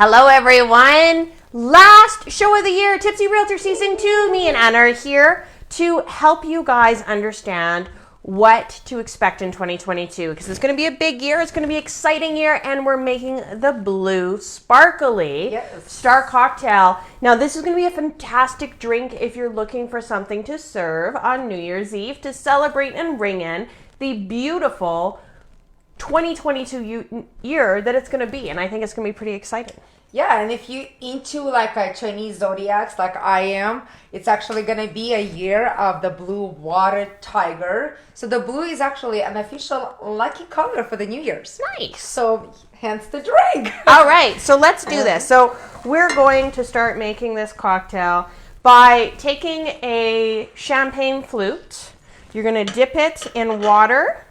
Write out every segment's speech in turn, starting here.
Hello, everyone. Last show of the year, Tipsy Realtor Season 2. Me and Anna are here to help you guys understand what to expect in 2022 because it's going to be a big year. It's going to be an exciting year, and we're making the Blue Sparkly Star Cocktail. Now, this is going to be a fantastic drink if you're looking for something to serve on New Year's Eve to celebrate and ring in the beautiful 2022 year that it's going to be, and I think it's going to be pretty exciting. Yeah, and if you into like a Chinese zodiacs like I am, it's actually going to be a year of the blue water tiger. So the blue is actually an official lucky color for the New Year's. Nice. So hence the drink. All right, so let's do this. So we're going to start making this cocktail by taking a champagne flute. You're going to dip it in water.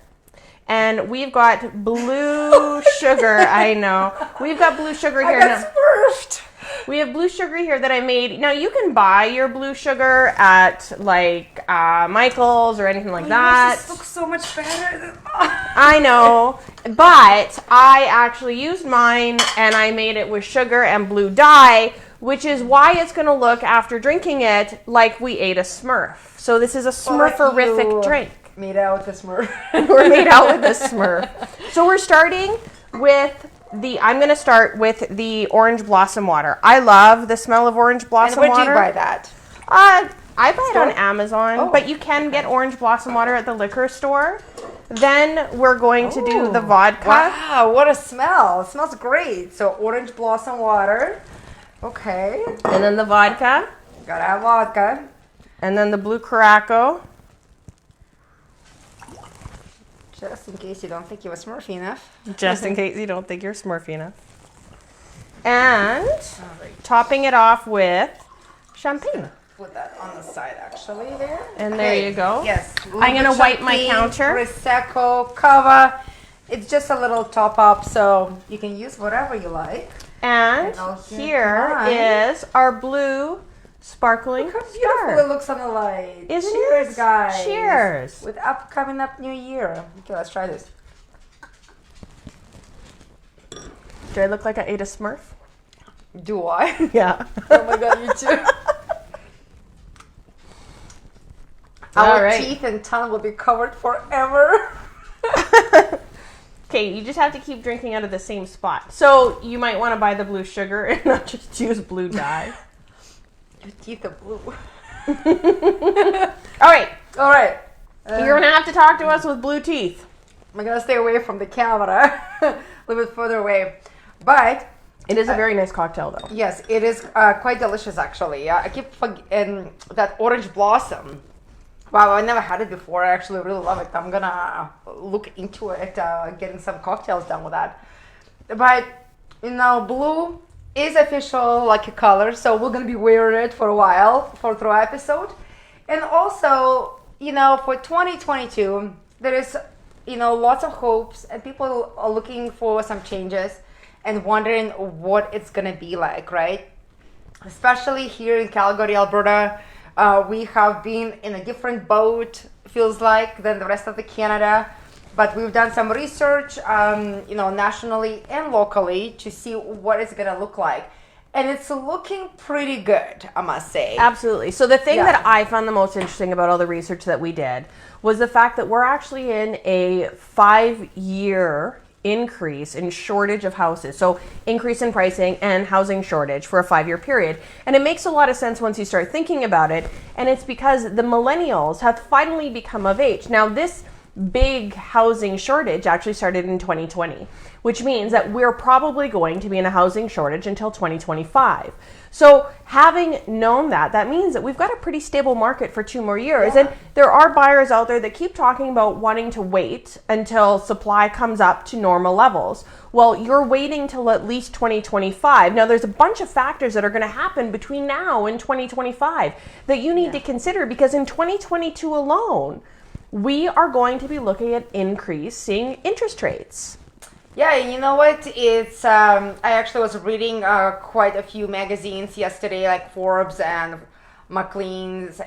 And we've got blue sugar. I know. We've got blue sugar here. I got smurfed. We have blue sugar here that I made. Now, you can buy your blue sugar at, like, Michael's or anything like that. This looks so much better. I know. But I actually used mine, and I made it with sugar and blue dye, which is why it's going to look, after drinking it, like we ate a Smurf. So this is a Smurferific drink. Made out with the Smurf. We're made out with the Smurf. So we're starting with I'm going to start with the orange blossom water. I love the smell of orange blossom water. And where do you buy that? I buy it on Amazon, but you can get orange blossom water at the liquor store. Then we're going to do the vodka. Wow, what a smell. It smells great. So orange blossom water. Okay. And then the vodka. Gotta have vodka. And then the blue Caraco. Just in case you don't think you were Smurfy enough. Just in case you don't think you're Smurfy enough. And topping it off with champagne. Put that on the side, actually, there. And there you go. Yes. I'm going to wipe my counter. Prosecco, cava. It's just a little top up, so you can use whatever you like. And here is our blue sparkling Look how star. beautiful it looks on the light. Isn't Cheers, it? guys. Cheers. With coming up new year. Okay, let's try this. Do I look like I ate a Smurf? Do I? Yeah. Oh my god, you too. Our teeth and tongue will be covered forever. Okay, you just have to keep drinking out of the same spot. So you might want to buy the blue sugar and not just use blue dye. Your teeth are blue. All right. You're You're going to have to talk to us with blue teeth. I'm going to stay away from the camera. A little bit further away. But it is a very nice cocktail, though. Yes, it is quite delicious, actually. I keep forgetting that orange blossom. Wow, I never had it before. I actually really love it. I'm going to look into it, getting some cocktails done with that. But, blue is official lucky color, so we're gonna be wearing it for a while through our episode. And also, for 2022, there is, lots of hopes, and people are looking for some changes and wondering what it's gonna be like, right? Especially here in Calgary, Alberta, we have been in a different boat, feels like, than the rest of the Canada. But we've done some research, nationally and locally to see what it's going to look like. And it's looking pretty good, I must say. Absolutely. So the thing that I found the most interesting about all the research that we did was the fact that we're actually in a 5-year increase in shortage of houses. So increase in pricing and housing shortage for a 5-year period. And it makes a lot of sense once you start thinking about it. And it's because the millennials have finally become of age. Now, this big housing shortage actually started in 2020, which means that we're probably going to be in a housing shortage until 2025. So having known that means that we've got a pretty stable market for 2 more years. And there are buyers out there that keep talking about wanting to wait until supply comes up to normal levels. Well, you're waiting till at least 2025. Now, there's a bunch of factors that are going to happen between now and 2025 that you need to consider, because in 2022 alone, we are going to be looking at increasing interest rates. Yeah, you know what? It's I actually was reading quite a few magazines yesterday, like Forbes and Maclean's,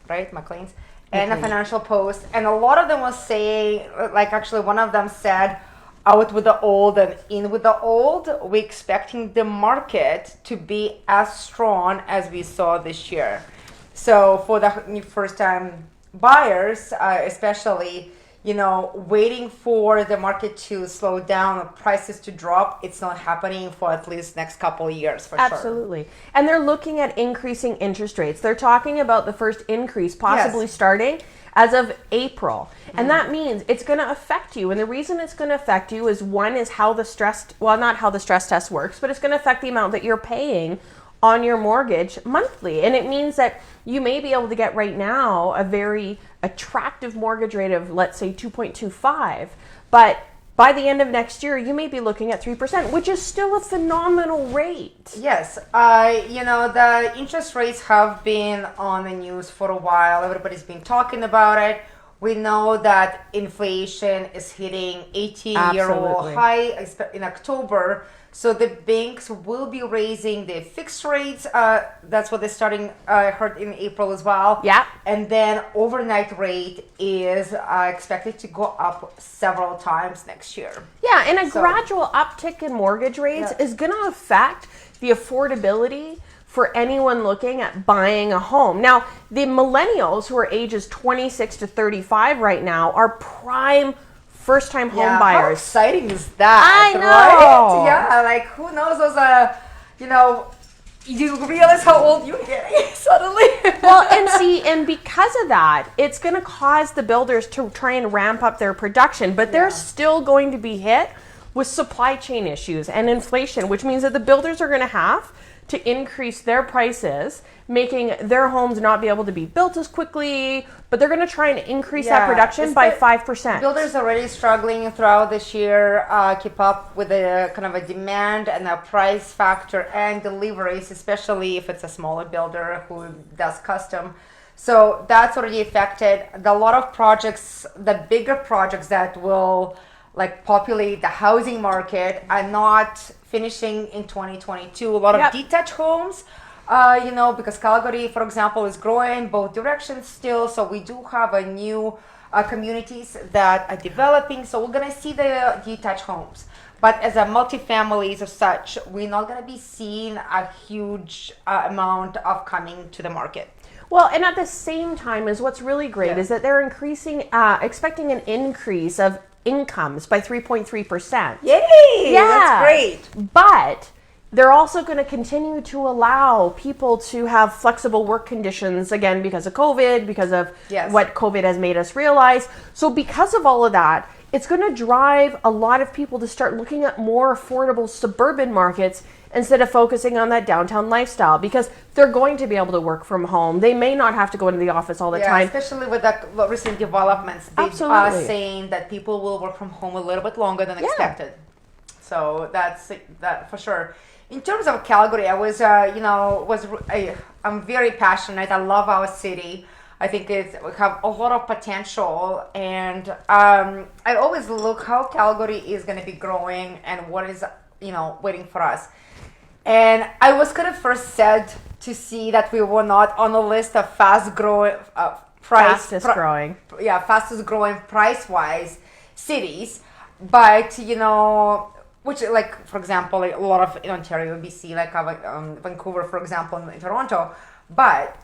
right? Maclean's, and the Financial Post, and a lot of them was saying, like, actually one of them said, out with the old and in with the old, we're expecting the market to be as strong as we saw this year. So for the first time buyers, especially, waiting for the market to slow down, prices to drop, it's not happening for at least next couple of years for sure. Absolutely. And they're looking at increasing interest rates. They're talking about the first increase possibly starting as of April. And that means it's going to affect you. And the reason it's going to affect you is one is how the not how the stress test works, but it's going to affect the amount that you're paying on your mortgage monthly. And it means that you may be able to get right now a very attractive mortgage rate of, let's say, 2.25, but by the end of next year, you may be looking at 3%, which is still a phenomenal rate. Yes. The interest rates have been on the news for a while. Everybody's been talking about it. We know that inflation is hitting 18-year-old high in October. So the banks will be raising the fixed rates. That's what they're starting, I heard, in April as well. Yeah. And then overnight rate is expected to go up several times next year. Yeah, and a gradual uptick in mortgage rates is going to affect the affordability for anyone looking at buying a home. Now, the millennials who are ages 26 to 35 right now are prime first-time home buyers. How exciting is that? I know. Right? Yeah, like who knows those you realize how old you're getting suddenly. Well, and because of that, it's going to cause the builders to try and ramp up their production, but they're still going to be hit with supply chain issues and inflation, which means that the builders are going to have to increase their prices, making their homes not be able to be built as quickly, but they're going to try and increase that production by 5%. Builders are already struggling throughout this year, keep up with the kind of a demand and a price factor and deliveries, especially if it's a smaller builder who does custom. So that's already affected. A lot of projects, the bigger projects that will populate the housing market are not finishing in 2022. A lot of detached homes, because Calgary, for example, is growing both directions still. So we do have a new communities that are developing. So we're going to see the detached homes. But as a multifamilies as such, we're not going to be seeing a huge amount of coming to the market. Well, and at the same time, is what's really great is that they're expecting an increase of incomes by 3.3%. Yay! Yeah. That's great. But they're also going to continue to allow people to have flexible work conditions, again, because of COVID, because of what COVID has made us realize. So because of all of that, it's going to drive a lot of people to start looking at more affordable suburban markets instead of focusing on that downtown lifestyle, because they're going to be able to work from home. They may not have to go into the office all the time. Especially with the recent developments. They are saying that people will work from home a little bit longer than expected. So that's that for sure. In terms of Calgary, I was, I'm very passionate. I love our city. I think we have a lot of potential, and I always look how Calgary is going to be growing and what is, waiting for us. And I was kind of first sad to see that we were not on the list of fastest growing price-wise cities, but which, for example, a lot of in Ontario, BC, Vancouver, for example, in Toronto, but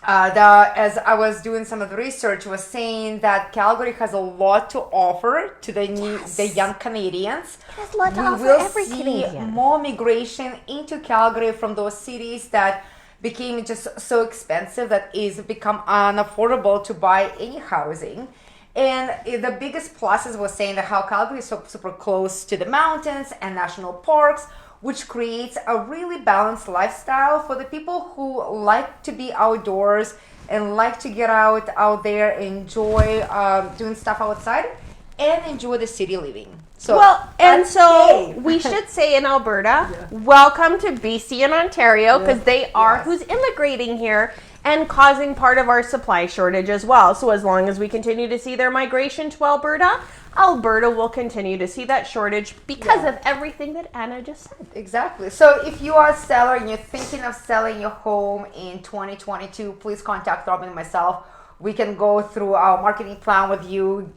as I was doing some of the research, was saying that Calgary has a lot to offer to the young Canadians. There's a lot to offer every Canadian. We will see more migration into Calgary from those cities that became just so expensive that it's become unaffordable to buy any housing. And the biggest pluses was saying that how Calgary is so super close to the mountains and national parks, which creates a really balanced lifestyle for the people who like to be outdoors and like to get out there, enjoy doing stuff outside, and enjoy the city living. So we should say in Alberta, welcome to BC and Ontario, because they are who's immigrating here and causing part of our supply shortage as well. So as long as we continue to see their migration to Alberta will continue to see that shortage because of everything that Anna just said. Exactly. So if you are a seller and you're thinking of selling your home in 2022, please contact Robin and myself. We can go through our marketing plan with you,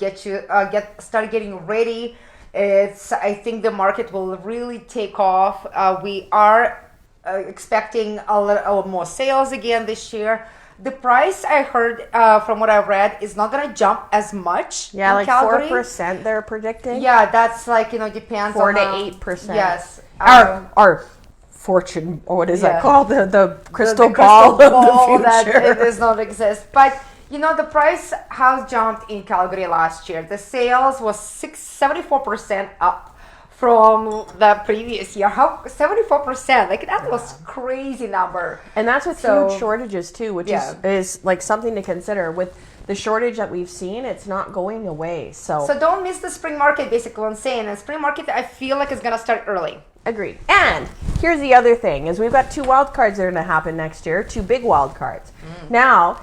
start getting ready I think the market will really take off. We are expecting a little more sales again this year. The price, I heard from what I read, is not going to jump as much. Yeah, in like Calgary. 4% they're predicting. Yeah, that's like, depends 4 on to 8%. Yes. Our fortune, or what is that called? The crystal the ball crystal of ball the that future. it does not exist. But the price has jumped in Calgary last year. The sales was 74% up from the previous year. How 74%? Like that was crazy number. And that's with huge shortages too, which is like something to consider. With the shortage that we've seen, it's not going away. So don't miss the spring market, basically what I'm saying. And spring market, I feel like it's gonna start early. Agreed. And here's the other thing: is we've got 2 wild cards that are going to happen next year. 2 big wild cards. Now,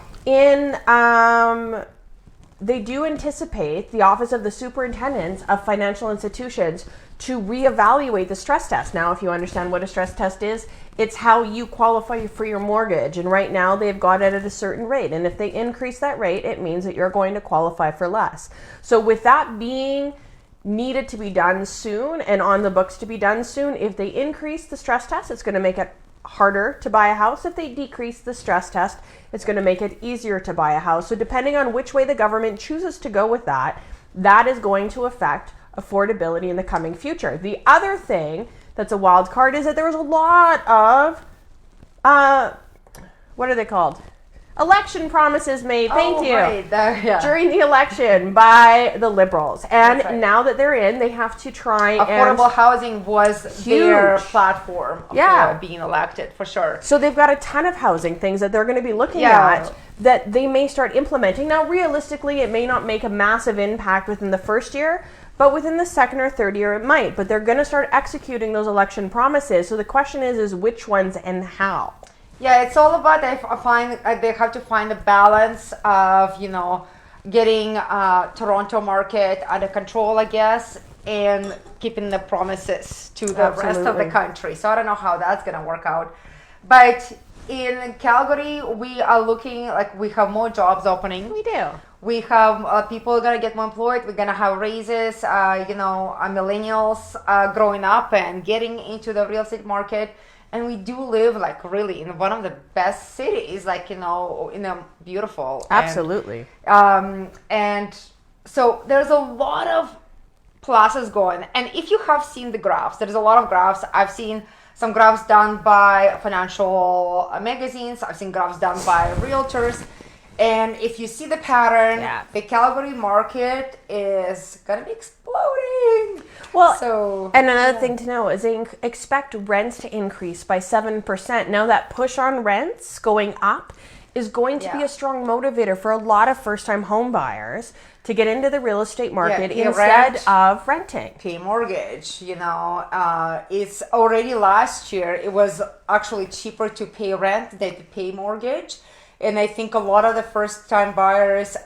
they do anticipate the Office of the Superintendent of Financial Institutions to reevaluate the stress test. Now, if you understand what a stress test is, it's how you qualify for your mortgage. And right now they've got it at a certain rate. And if they increase that rate, it means that you're going to qualify for less. So with that being needed to be done soon and on the books to be done soon, if they increase the stress test, it's going to make it harder to buy a house. If they decrease the stress test, it's going to make it easier to buy a house. So depending on which way the government chooses to go with that, that is going to affect affordability in the coming future. The other thing that's a wild card is that there was a lot of, what are they called? Election promises made, thank you, right. during the election by the Liberals. And now that they're in, they have to try Affordable housing was their platform for being elected, for sure. So they've got a ton of housing things that they're going to be looking at that they may start implementing. Now, realistically, it may not make a massive impact within the first year, but within the second or third year, it might. But they're going to start executing those election promises. So the question is which ones and how? Yeah, it's all about they have to find a balance of getting Toronto market under control, I guess, and keeping the promises to the rest of the country. So I don't know how that's gonna work out, but in Calgary we are looking like we have more jobs opening. We do. We have people are gonna get more employed. We're gonna have raises. Millennials growing up and getting into the real estate market. And we do live like really in one of the best cities, like, in a beautiful. Absolutely. And so there's a lot of pluses going. And if you have seen the graphs, there's a lot of graphs. I've seen some graphs done by financial magazines. I've seen graphs done by realtors. And if you see the pattern, the Calgary market is going to be exploding. Well, and another thing to know is they expect rents to increase by 7%. Now that push on rents going up is going to be a strong motivator for a lot of first-time home buyers to get into the real estate market instead of renting. Pay mortgage, it's already last year, it was actually cheaper to pay rent than to pay mortgage. And I think a lot of the first-time buyers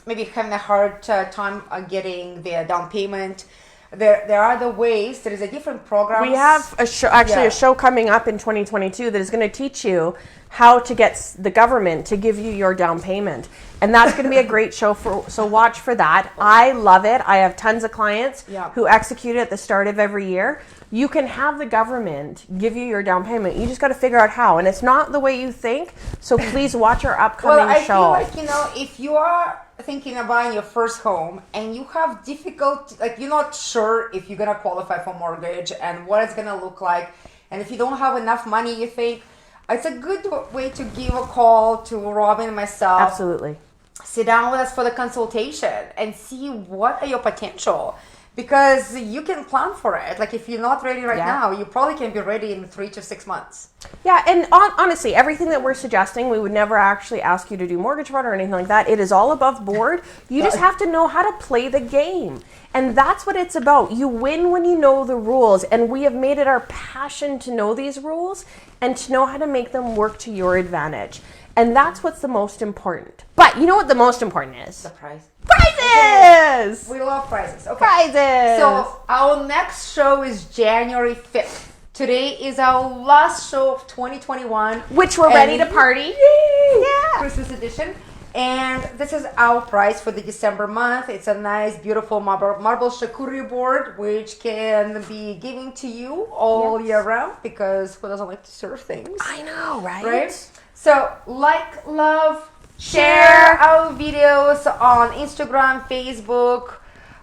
maybe having a hard time getting their down payment. There are the ways. There is a different program. We have a show coming up in 2022 that is going to teach you how to get the government to give you your down payment. And that's going to be a great show, so watch for that. I love it. I have tons of clients who execute it at the start of every year. You can have the government give you your down payment. You just got to figure out how. And it's not the way you think, so please watch our upcoming show. Well, I feel like, if you are thinking of buying your first home and you have difficulty, like you're not sure if you're going to qualify for mortgage and what it's going to look like, and if you don't have enough money, you think, it's a good way to give a call to Robin and myself. Absolutely. Sit down with us for the consultation and see what are your potential. Because you can plan for it. Like if you're not ready right now, you probably can be ready in 3 to 6 months. Yeah, and honestly, everything that we're suggesting, we would never actually ask you to do mortgage fraud or anything like that. It is all above board. You just have to know how to play the game. And that's what it's about. You win when you know the rules. And we have made it our passion to know these rules and to know how to make them work to your advantage. And that's what's the most important. But you know what the most important is? The price. Prizes! We love prizes. Okay. Prizes! So our next show is January 5th. Today is our last show of 2021. Which we're ready to party. Yay! Yeah. Christmas edition. And this is our price for the December month. It's a nice, beautiful marble charcuterie board, which can be given to you all year round, because who doesn't like to serve things? I know, right? Right? So, like, love, share our videos on Instagram, Facebook,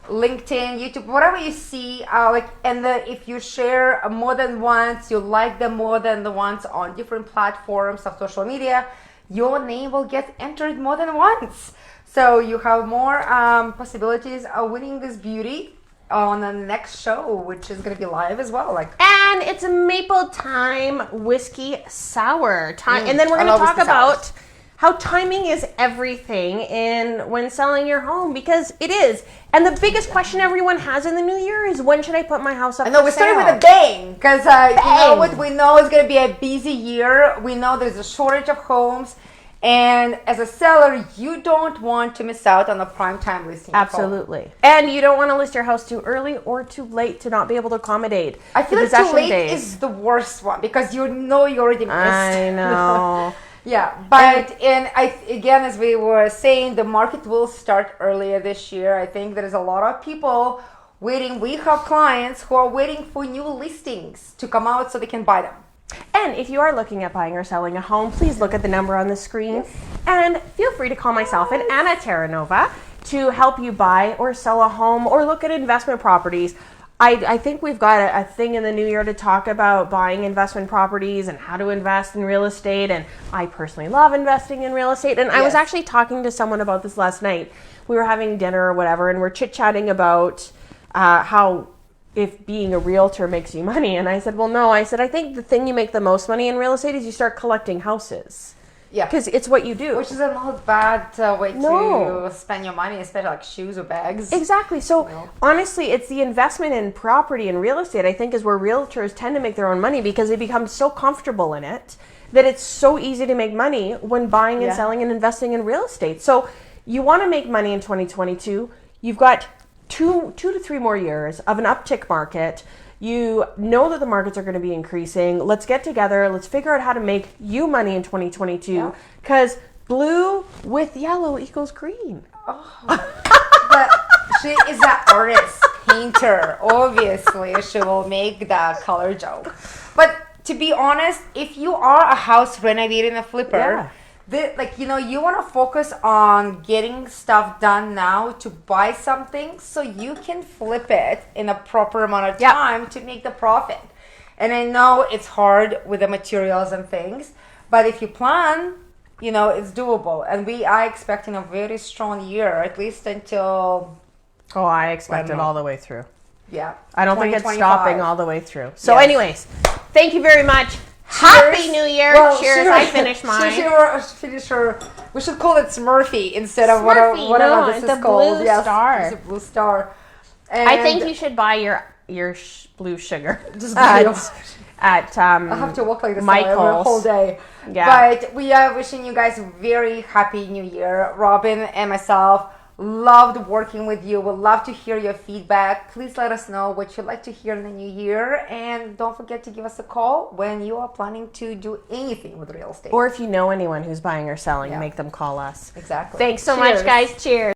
LinkedIn, YouTube, whatever you see. If you share more than once, you like them more than the ones on different platforms of social media, your name will get entered more than once. So you have more possibilities of winning this beauty on the next show, which is going to be live as well. And it's a maple time whiskey sour time. And then we're going to talk about how timing is everything when selling your home, because it is. And the biggest question everyone has in the new year is, when should I put my house up for sale? We started with a bang, because you know what? We know it's going to be a busy year. We know there's a shortage of homes. And as a seller, you don't want to miss out on a prime time listing. Absolutely. And you don't want to list your house too early or too late to not be able to accommodate. I feel like too late is the worst one, because you know you already missed. I know. Yeah, but again, as we were saying, the market will start earlier this year. I think there is a lot of people waiting. We have clients who are waiting for new listings to come out so they can buy them. And if you are looking at buying or selling a home, please look at the number on the screen. And feel free to call myself and Anna Terranova to help you buy or sell a home or look at investment properties. I think we've got a thing in the new year to talk about buying investment properties and how to invest in real estate. And I personally love investing in real estate. And I was actually talking to someone about this last night. We were having dinner or whatever, and we're chit-chatting about how if being a realtor makes you money. And I said, well, no. I said, I think the thing you make the most money in real estate is you start collecting houses. Yeah. Because it's what you do. Which is a not bad way to spend your money, especially like shoes or bags. Exactly. So honestly, it's the investment in property and real estate, I think, is where realtors tend to make their own money, because they become so comfortable in it that it's so easy to make money when buying and selling and investing in real estate. So you want to make money in 2022. You've got two to three more years of an uptick market. You know that the markets are going to be increasing. Let's get together. Let's figure out how to make you money in 2022. Because blue with yellow equals green. But she is an artist, painter. Obviously, she will make that color joke. But to be honest, if you are a house renovating a flipper, you want to focus on getting stuff done now to buy something so you can flip it in a proper amount of time to make the profit. And I know it's hard with the materials and things, but if you plan, it's doable. And we are expecting a very strong year, at least until... Oh, I expect it all the way through. Yeah. I don't think it's stopping all the way through. So anyways, thank you very much. Happy New Year! Well, Cheers! I finished mine. We should call it Smurfy instead of whatever this is called. Blue star. It's a blue star. And I think you should buy your blue sugar. Just at I have to walk like this Michael's every whole day. Yeah. But we are wishing you guys a very happy New Year. Robin and myself loved working with you. We'd love to hear your feedback. Please let us know what you'd like to hear in the new year. And don't forget to give us a call when you are planning to do anything with real estate. Or if you know anyone who's buying or selling, make them call us. Exactly. Thanks so much, guys. Cheers.